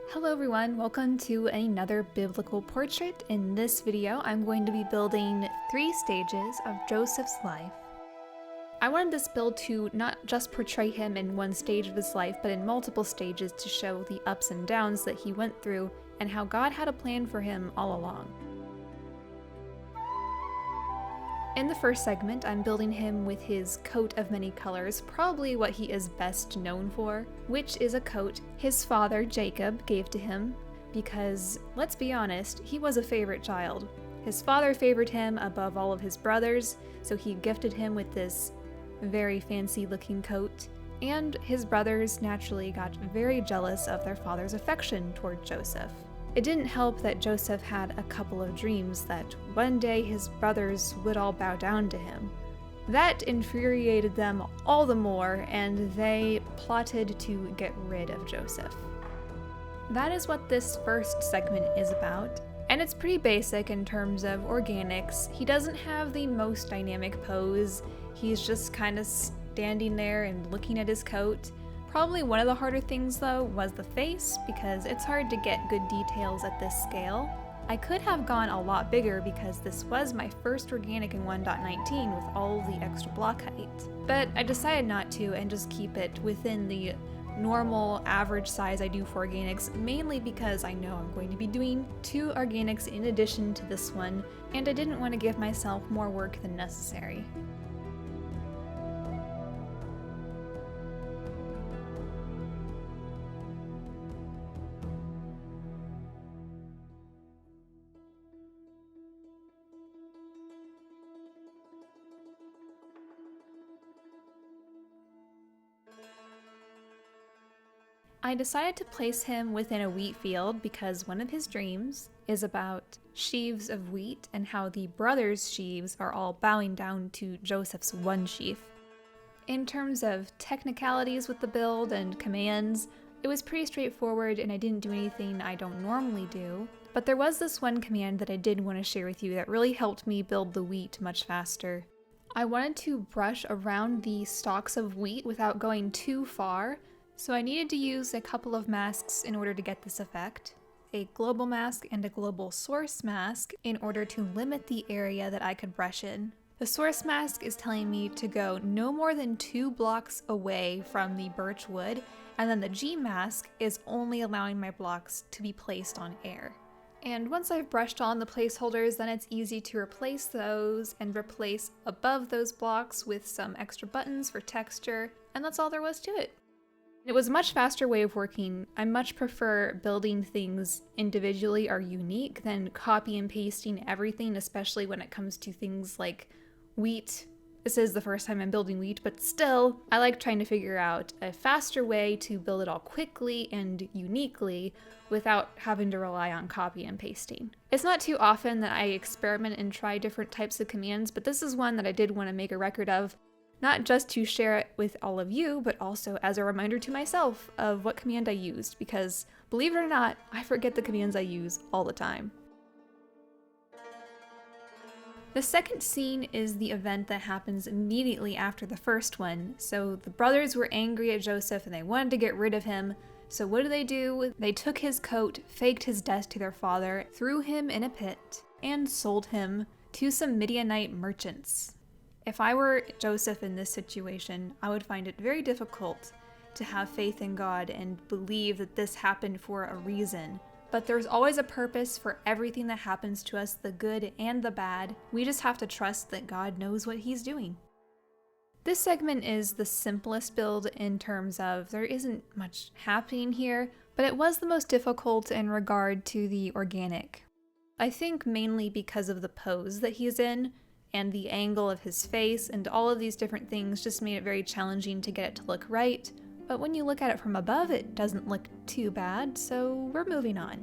Hello everyone, welcome to another biblical portrait. In this video, I'm going to be building 3 stages of Joseph's life. I wanted this build to not just portray him in one stage of his life, but in multiple stages to show the ups and downs that he went through and how God had a plan for him all along. In the first segment, I'm building him with his coat of many colors, probably what he is best known for, which is a coat his father, Jacob, gave to him, because, let's be honest, he was a favorite child. His father favored him above all of his brothers, so he gifted him with this very fancy-looking coat, and his brothers naturally got very jealous of their father's affection toward Joseph. It didn't help that Joseph had a couple of dreams that one day his brothers would all bow down to him. That infuriated them all the more, and they plotted to get rid of Joseph. That is what this first segment is about, and it's pretty basic in terms of organics. He doesn't have the most dynamic pose, he's just kind of standing there and looking at his coat. Probably one of the harder things though was the face, because it's hard to get good details at this scale. I could have gone a lot bigger because this was my first organic in 1.19 with all of the extra block height. But I decided not to and just keep it within the normal average size I do for organics, mainly because I know I'm going to be doing 2 organics in addition to this one, and I didn't want to give myself more work than necessary. I decided to place him within a wheat field because one of his dreams is about sheaves of wheat and how the brothers' sheaves are all bowing down to Joseph's one sheaf. In terms of technicalities with the build and commands, it was pretty straightforward and I didn't do anything I don't normally do, but there was this one command that I did want to share with you that really helped me build the wheat much faster. I wanted to brush around the stalks of wheat without going too far, so I needed to use a couple of masks in order to get this effect. A global mask and a global source mask in order to limit the area that I could brush in. The source mask is telling me to go no more than 2 blocks away from the birch wood, and then the G mask is only allowing my blocks to be placed on air. And once I've brushed on the placeholders, then it's easy to replace those and replace above those blocks with some extra buttons for texture, and that's all there was to it. It was a much faster way of working. I much prefer building things individually or unique than copy and pasting everything, especially when it comes to things like wheat. This is the first time I'm building wheat, but still, I like trying to figure out a faster way to build it all quickly and uniquely without having to rely on copy and pasting. It's not too often that I experiment and try different types of commands, but this is one that I did want to make a record of. Not just to share it with all of you, but also as a reminder to myself of what command I used, because believe it or not, I forget the commands I use all the time. The second scene is the event that happens immediately after the first one. So the brothers were angry at Joseph and they wanted to get rid of him. So what do? They took his coat, faked his death to their father, threw him in a pit, and sold him to some Midianite merchants. If I were Joseph in this situation, I would find it very difficult to have faith in God and believe that this happened for a reason. But there's always a purpose for everything that happens to us, the good and the bad. We just have to trust that God knows what He's doing. This segment is the simplest build in terms of there isn't much happening here, but it was the most difficult in regard to the organic. I think mainly because of the pose that he's in, and the angle of his face, and all of these different things just made it very challenging to get it to look right. But when you look at it from above, it doesn't look too bad, so we're moving on.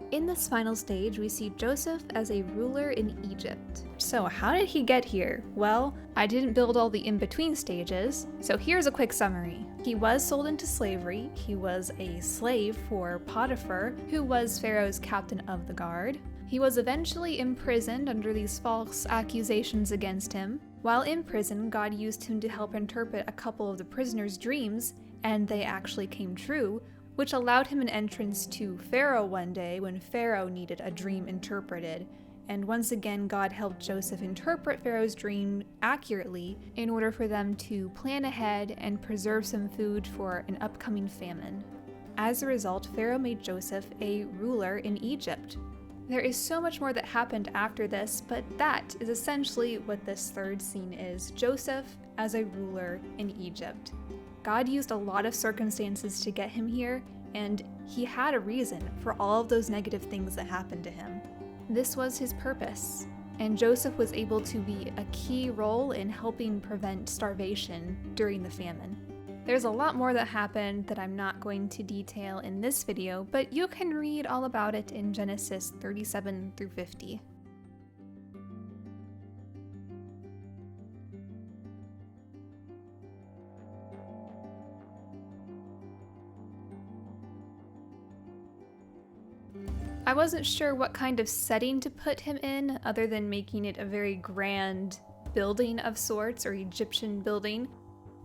In this final stage, we see Joseph as a ruler in Egypt. So how did he get here? Well, I didn't build all the in-between stages, so here's a quick summary. He was sold into slavery. He was a slave for Potiphar, who was Pharaoh's captain of the guard. He was eventually imprisoned under these false accusations against him. While in prison, God used him to help interpret a couple of the prisoners' dreams, and they actually came true, which allowed him an entrance to Pharaoh one day when Pharaoh needed a dream interpreted. And once again, God helped Joseph interpret Pharaoh's dream accurately in order for them to plan ahead and preserve some food for an upcoming famine. As a result, Pharaoh made Joseph a ruler in Egypt. There is so much more that happened after this, but that is essentially what this third scene is: Joseph as a ruler in Egypt. God used a lot of circumstances to get him here, and he had a reason for all of those negative things that happened to him. This was his purpose, and Joseph was able to be a key role in helping prevent starvation during the famine. There's a lot more that happened that I'm not going to detail in this video, but you can read all about it in Genesis 37 through 50. I wasn't sure what kind of setting to put him in, other than making it a very grand building of sorts, or Egyptian building.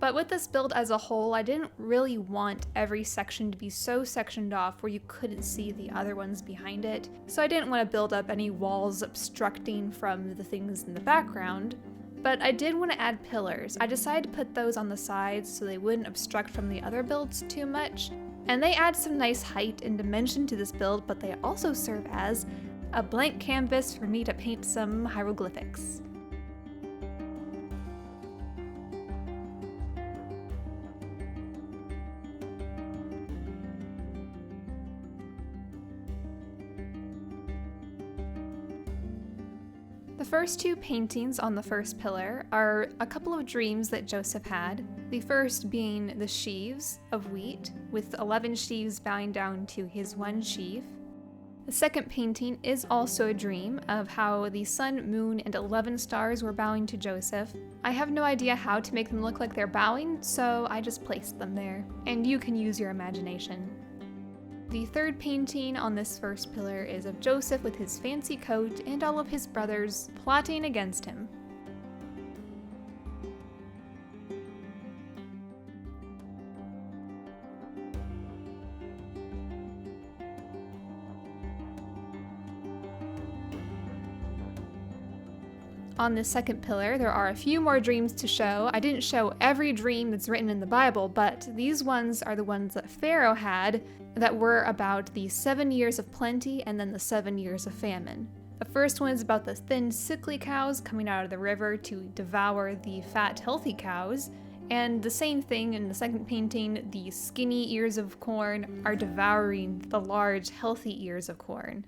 But with this build as a whole, I didn't really want every section to be so sectioned off where you couldn't see the other ones behind it. So I didn't want to build up any walls obstructing from the things in the background. But I did want to add pillars. I decided to put those on the sides so they wouldn't obstruct from the other builds too much. And they add some nice height and dimension to this build, but they also serve as a blank canvas for me to paint some hieroglyphics. The first two paintings on the first pillar are a couple of dreams that Joseph had, the first being the sheaves of wheat, with 11 sheaves bowing down to his one sheaf. The second painting is also a dream of how the sun, moon, and 11 stars were bowing to Joseph. I have no idea how to make them look like they're bowing, so I just placed them there, and you can use your imagination. The third painting on this first pillar is of Joseph with his fancy coat and all of his brothers plotting against him. On this second pillar, there are a few more dreams to show. I didn't show every dream that's written in the Bible, but these ones are the ones that Pharaoh had that were about the 7 years of plenty and then the 7 years of famine. The first one is about the thin, sickly cows coming out of the river to devour the fat, healthy cows. And the same thing in the second painting, the skinny ears of corn are devouring the large, healthy ears of corn.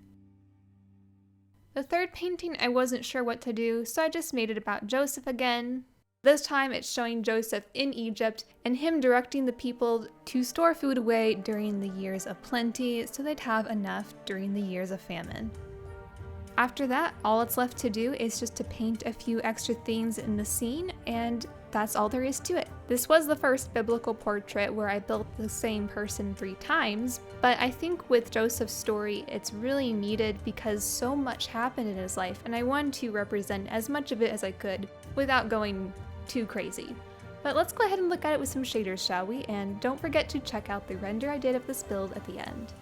The third painting, I wasn't sure what to do, so I just made it about Joseph again. This time it's showing Joseph in Egypt and him directing the people to store food away during the years of plenty so they'd have enough during the years of famine. After that, all it's left to do is just to paint a few extra things in the scene, and that's all there is to it. This was the first biblical portrait where I built the same person 3 times, but I think with Joseph's story, it's really needed because so much happened in his life, and I wanted to represent as much of it as I could without going too crazy. But let's go ahead and look at it with some shaders, shall we? And don't forget to check out the render I did of this build at the end.